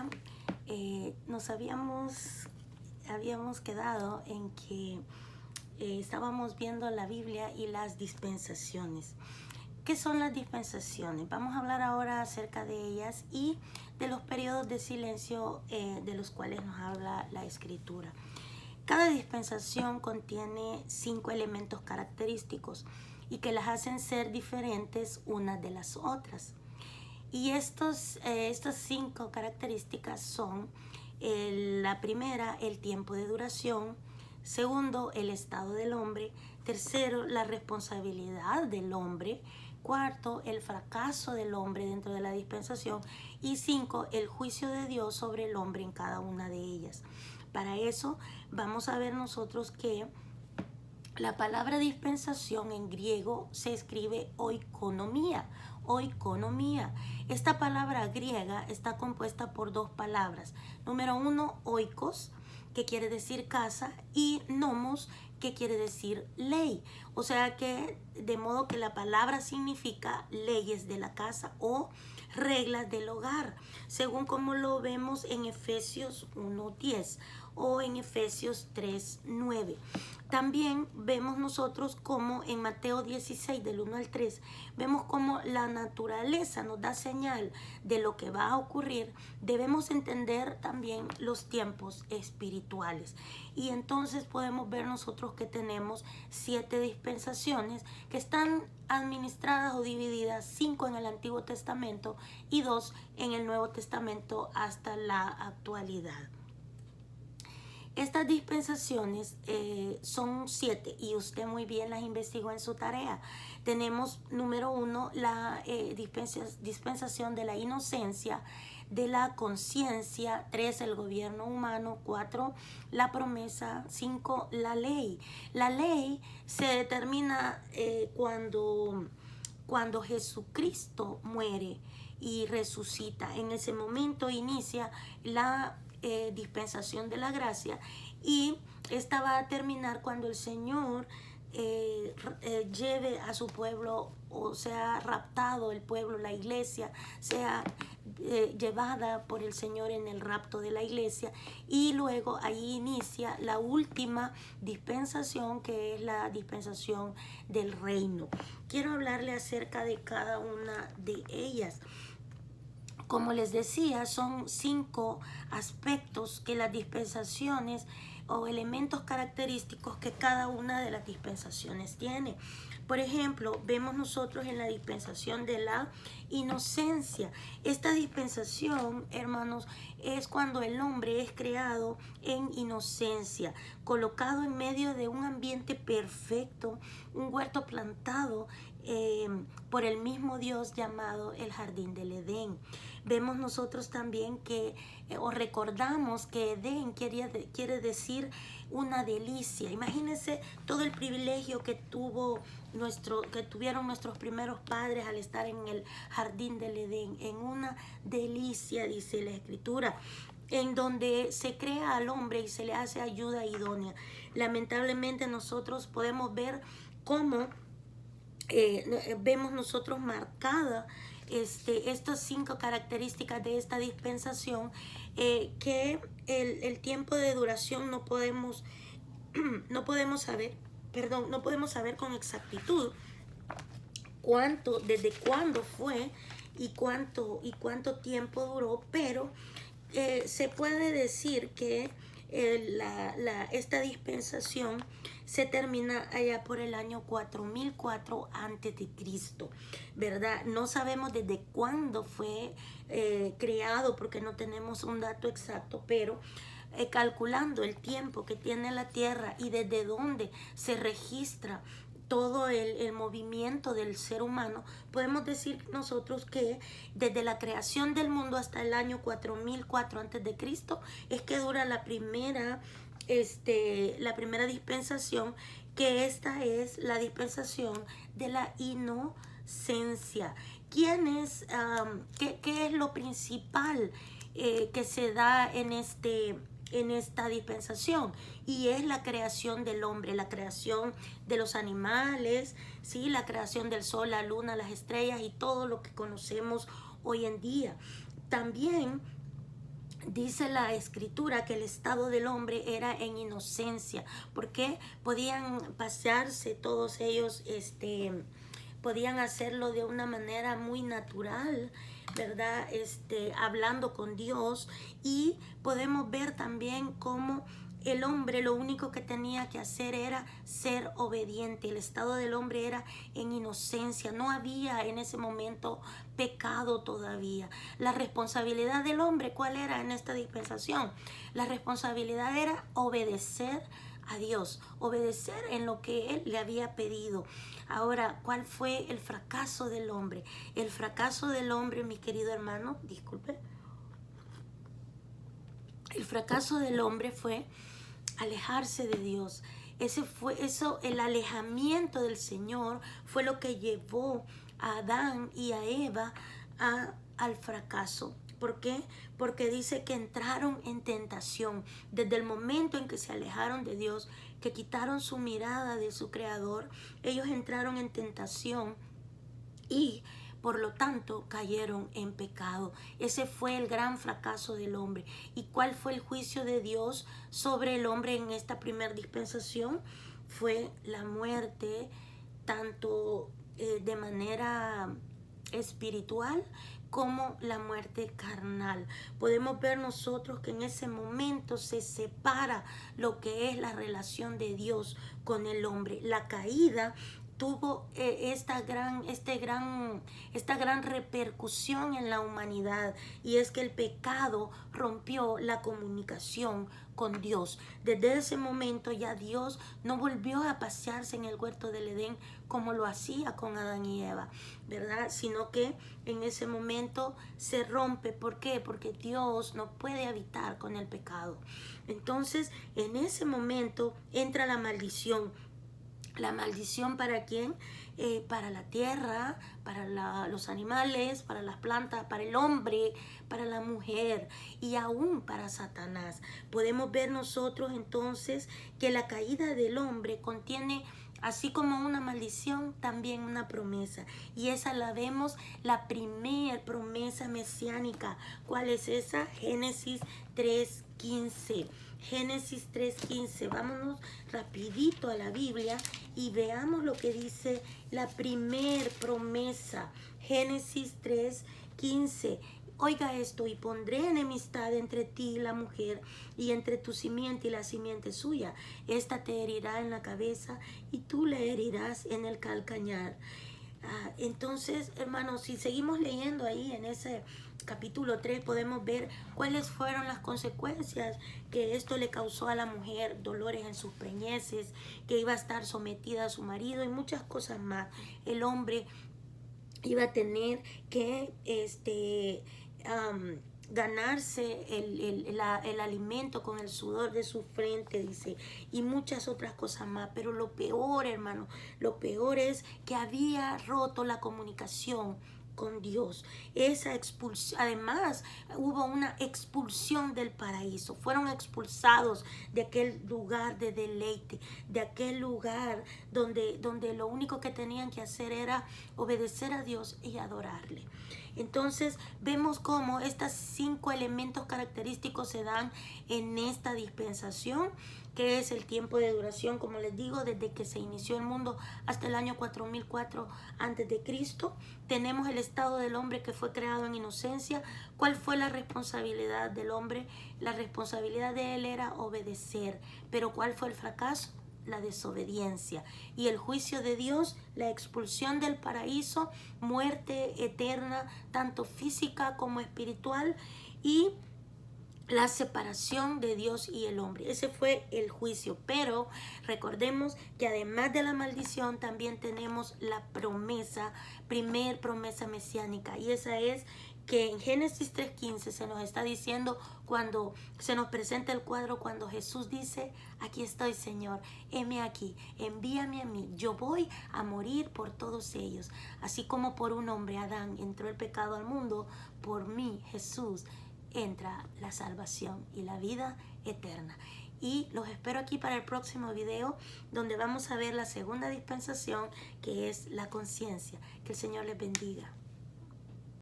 día habíamos quedado en que estábamos viendo la Biblia y las dispensaciones. ¿Qué son las dispensaciones? Vamos a hablar ahora acerca de ellas y de los periodos de silencio de los cuales nos habla la Escritura. Cada dispensación contiene 5 elementos característicos y que las hacen ser diferentes unas de las otras. Y estas 5 características son la primera, el tiempo de duración; segundo, el estado del hombre; tercero, la responsabilidad del hombre; cuarto, el fracaso del hombre dentro de la dispensación; y 5, el juicio de Dios sobre el hombre en cada una de ellas. Para eso vamos a ver nosotros que la palabra dispensación en griego se escribe oikonomía. Esta palabra griega está compuesta por 2 palabras. Número 1, oikos, que quiere decir casa, y nomos, que quiere decir ley. O sea que de modo que la palabra significa leyes de la casa o reglas del hogar, según como lo vemos en Efesios 1:10 o en Efesios 3:9. También vemos nosotros como en Mateo 16 del 1 al 3, vemos como la naturaleza nos da señal de lo que va a ocurrir. Debemos entender también los tiempos espirituales. Y entonces podemos ver nosotros que tenemos 7 dispensaciones que están administradas o divididas, 5 en el Antiguo Testamento y 2 en el Nuevo Testamento hasta la actualidad. Estas dispensaciones son 7 y usted muy bien las investigó en su tarea. Tenemos número 1, la dispensación de la inocencia, de la conciencia; 3, el gobierno humano; 4, la promesa; 5, la ley. La ley se determina cuando Jesucristo muere y resucita. En ese momento inicia la dispensación de la gracia, y esta va a terminar cuando el Señor lleve a su pueblo, o sea raptado el pueblo, la iglesia sea llevada por el Señor en el rapto de la iglesia, y luego ahí inicia la última dispensación, que es la dispensación del reino. Quiero hablarle acerca de cada una de ellas. Como les decía, son 5 aspectos que las dispensaciones o elementos característicos que cada una de las dispensaciones tiene. Por ejemplo, vemos nosotros en la dispensación de la inocencia. Esta dispensación, hermanos, es cuando el hombre es creado en inocencia, colocado en medio de un ambiente perfecto, un huerto plantado por el mismo Dios, llamado el Jardín del Edén. Vemos nosotros también que, o recordamos que Edén quiere decir una delicia. Imagínense todo el privilegio que tuvieron nuestros primeros padres al estar en el Jardín del Edén, en una delicia, dice la Escritura, en donde se crea al hombre y se le hace ayuda idónea. Lamentablemente nosotros podemos ver cómo vemos nosotros marcada estas 5 características de esta dispensación, que el tiempo de duración no podemos saber con exactitud desde cuándo fue y cuánto tiempo duró, pero se puede decir que esta dispensación se termina allá por el año 4004 antes de Cristo, ¿verdad? No sabemos desde cuándo fue creado, porque no tenemos un dato exacto, pero calculando el tiempo que tiene la tierra y desde dónde se registra todo el movimiento del ser humano, podemos decir nosotros que desde la creación del mundo hasta el año 4004 antes de Cristo es que dura la primera dispensación, que esta es la dispensación de la inocencia. ¿Qué es lo principal que se da en esta dispensación? Y es la creación del hombre, la creación de los animales, ¿sí? La creación del sol, la luna, las estrellas y todo lo que conocemos hoy en día. También dice la escritura que el estado del hombre era en inocencia, porque podían pasearse todos ellos, podían hacerlo de una manera muy natural, ¿verdad? Hablando con Dios, y podemos ver también cómo el hombre lo único que tenía que hacer era ser obediente. El estado del hombre era en inocencia. No había en ese momento pecado todavía. La responsabilidad del hombre, ¿cuál era en esta dispensación? La responsabilidad era obedecer a Dios, obedecer en lo que Él le había pedido. Ahora, ¿cuál fue el fracaso del hombre? El fracaso del hombre, mi querido hermano, disculpe. El fracaso del hombre fue alejarse de Dios. El alejamiento del Señor fue lo que llevó a Adán y a Eva al fracaso. ¿Por qué? Porque dice que entraron en tentación. Desde el momento en que se alejaron de Dios, que quitaron su mirada de su Creador, ellos entraron en tentación y por lo tanto cayeron en pecado. Ese fue el gran fracaso del hombre. ¿Y cuál fue el juicio de Dios sobre el hombre en esta primera dispensación? Fue la muerte, tanto de manera espiritual como la muerte carnal. Podemos ver nosotros que en ese momento se separa lo que es la relación de Dios con el hombre. La caída tuvo esta gran repercusión en la humanidad, y es que el pecado rompió la comunicación con Dios. Desde ese momento ya Dios no volvió a pasearse en el huerto del Edén como lo hacía con Adán y Eva, ¿verdad? Sino que en ese momento se rompe. ¿Por qué? Porque Dios no puede habitar con el pecado. Entonces, en ese momento entra la maldición. ¿La maldición para quién? Para la tierra, para los animales, para las plantas, para el hombre, para la mujer y aún para Satanás. Podemos ver nosotros entonces que la caída del hombre contiene, así como una maldición, también una promesa. Y esa la vemos, la primer promesa mesiánica. ¿Cuál es esa? Génesis 3:15. Génesis 3:15. Vámonos rapidito a la Biblia y veamos lo que dice la primer promesa. Génesis 3:15. Oiga esto: y pondré enemistad entre ti y la mujer, y entre tu simiente y la simiente suya. Esta te herirá en la cabeza, y tú le herirás en el calcañar. Entonces, hermanos, si seguimos leyendo ahí en ese capítulo 3, podemos ver cuáles fueron las consecuencias que esto le causó a la mujer: dolores en sus preñeces, que iba a estar sometida a su marido y muchas cosas más. El hombre iba a tener que ganarse el alimento con el sudor de su frente, dice, y muchas otras cosas más. Pero lo peor, hermano, lo peor es que había roto la comunicación con Dios. Esa expulsión, además hubo una expulsión del paraíso. Fueron expulsados de aquel lugar de deleite, de aquel lugar donde lo único que tenían que hacer era obedecer a Dios y adorarle. Entonces vemos cómo estos 5 elementos característicos se dan en esta dispensación, que es el tiempo de duración, como les digo, desde que se inició el mundo hasta el año 4004 antes de Cristo. Tenemos el estado del hombre que fue creado en inocencia. ¿Cuál fue la responsabilidad del hombre? La responsabilidad de él era obedecer. Pero ¿cuál fue el fracaso? La desobediencia. Y el juicio de Dios, la expulsión del paraíso, muerte eterna, tanto física como espiritual, y la separación de Dios y el hombre. Ese fue el juicio. Pero recordemos que además de la maldición también tenemos la promesa, primer promesa mesiánica, y esa es que en Génesis 3:15 se nos está diciendo, cuando se nos presenta el cuadro, cuando Jesús dice: aquí estoy, Señor, heme aquí, envíame a mí, yo voy a morir por todos ellos. Así como por un hombre, Adán, entró el pecado al mundo, por mí, Jesús, entra la salvación y la vida eterna. Y los espero aquí para el próximo video, donde vamos a ver la segunda dispensación, que es la conciencia. Que el Señor les bendiga.